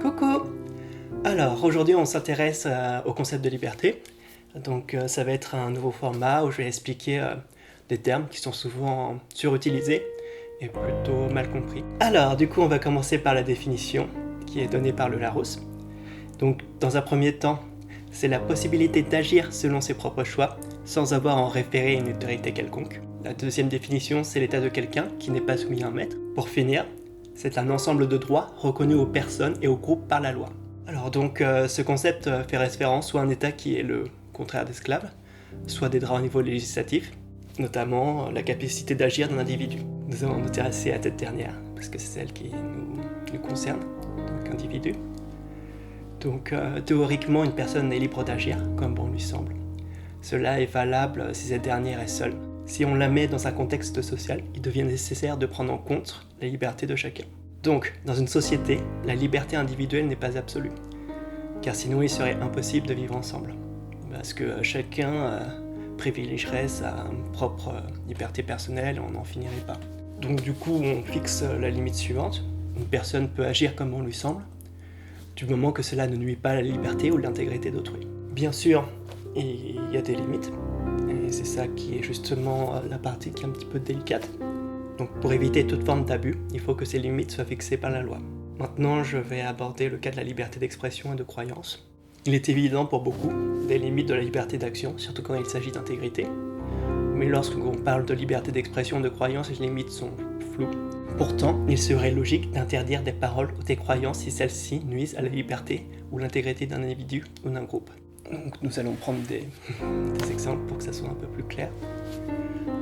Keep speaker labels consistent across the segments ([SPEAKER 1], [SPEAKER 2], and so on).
[SPEAKER 1] Coucou! Alors, aujourd'hui, on s'intéresse au concept de liberté. Donc, ça va être un nouveau format où je vais expliquer des termes qui sont souvent surutilisés et plutôt mal compris. Alors, du coup, on va commencer par la définition qui est donnée par le Larousse. Donc, dans un premier temps, c'est la possibilité d'agir selon ses propres choix sans avoir à en référer à une autorité quelconque. La deuxième définition, c'est l'état de quelqu'un qui n'est pas soumis à un maître. Pour finir, c'est un ensemble de droits reconnus aux personnes et aux groupes par la loi. Alors donc, ce concept fait référence soit à un état qui est le contraire d'esclave, soit des droits au niveau législatif, notamment la capacité d'agir d'un individu. Nous allons nous intéresser à cette dernière, parce que c'est celle qui nous concerne, donc individu. Donc théoriquement, une personne est libre d'agir comme bon lui semble. Cela est valable si cette dernière est seule. Si on la met dans un contexte social, il devient nécessaire de prendre en compte la liberté de chacun. Donc, dans une société, la liberté individuelle n'est pas absolue, car sinon il serait impossible de vivre ensemble, parce que chacun privilégierait sa propre liberté personnelle et on n'en finirait pas. Donc du coup, on fixe la limite suivante. Une personne peut agir comme bon lui semble, du moment que cela ne nuit pas à la liberté ou l'intégrité d'autrui. Bien sûr, il y a des limites, et c'est ça qui est justement la partie qui est un petit peu délicate. Donc pour éviter toute forme d'abus, il faut que ces limites soient fixées par la loi. Maintenant, je vais aborder le cas de la liberté d'expression et de croyance. Il est évident pour beaucoup des limites de la liberté d'action, surtout quand il s'agit d'intégrité. Mais lorsqu'on parle de liberté d'expression et de croyance, les limites sont floues. Pourtant, il serait logique d'interdire des paroles ou des croyances si celles-ci nuisent à la liberté ou l'intégrité d'un individu ou d'un groupe. Donc nous allons prendre des exemples pour que ça soit un peu plus clair.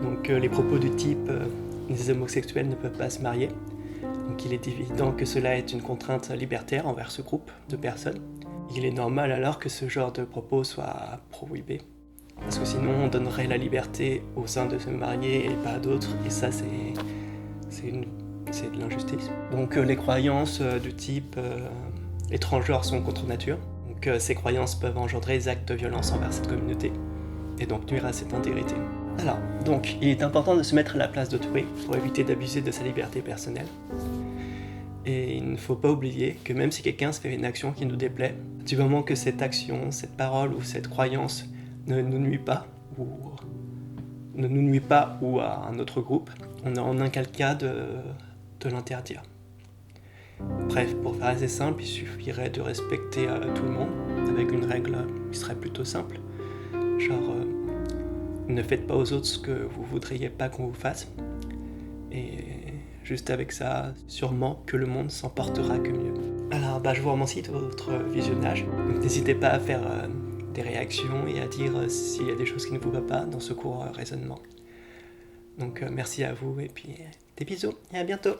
[SPEAKER 1] Donc les propos du type les homosexuels ne peuvent pas se marier. Donc il est évident que cela est une contrainte libertaire envers ce groupe de personnes. Il est normal alors que ce genre de propos soit prohibé. Parce que sinon on donnerait la liberté aux uns de se marier et pas à d'autres, et ça c'est de l'injustice. Donc les croyances du type les transgenres sont contre nature. Donc ces croyances peuvent engendrer des actes de violence envers cette communauté, et donc nuire à cette intégrité. Alors, donc, il est important de se mettre à la place d'autrui pour éviter d'abuser de sa liberté personnelle. Et il ne faut pas oublier que même si quelqu'un se fait une action qui nous déplaît, du moment que cette action, cette parole ou cette croyance ne nous nuit pas ou à un autre groupe, on n'a en aucun cas de l'interdire. Bref, pour faire assez simple, il suffirait de respecter tout le monde avec une règle qui serait plutôt simple, genre ne faites pas aux autres ce que vous voudriez pas qu'on vous fasse. Et juste avec ça, sûrement que le monde s'en portera que mieux. Alors, je vous remercie de votre visionnage. Donc, n'hésitez pas à faire des réactions et à dire s'il y a des choses qui ne vous vont pas dans ce court raisonnement. Donc, merci à vous et puis des bisous et à bientôt.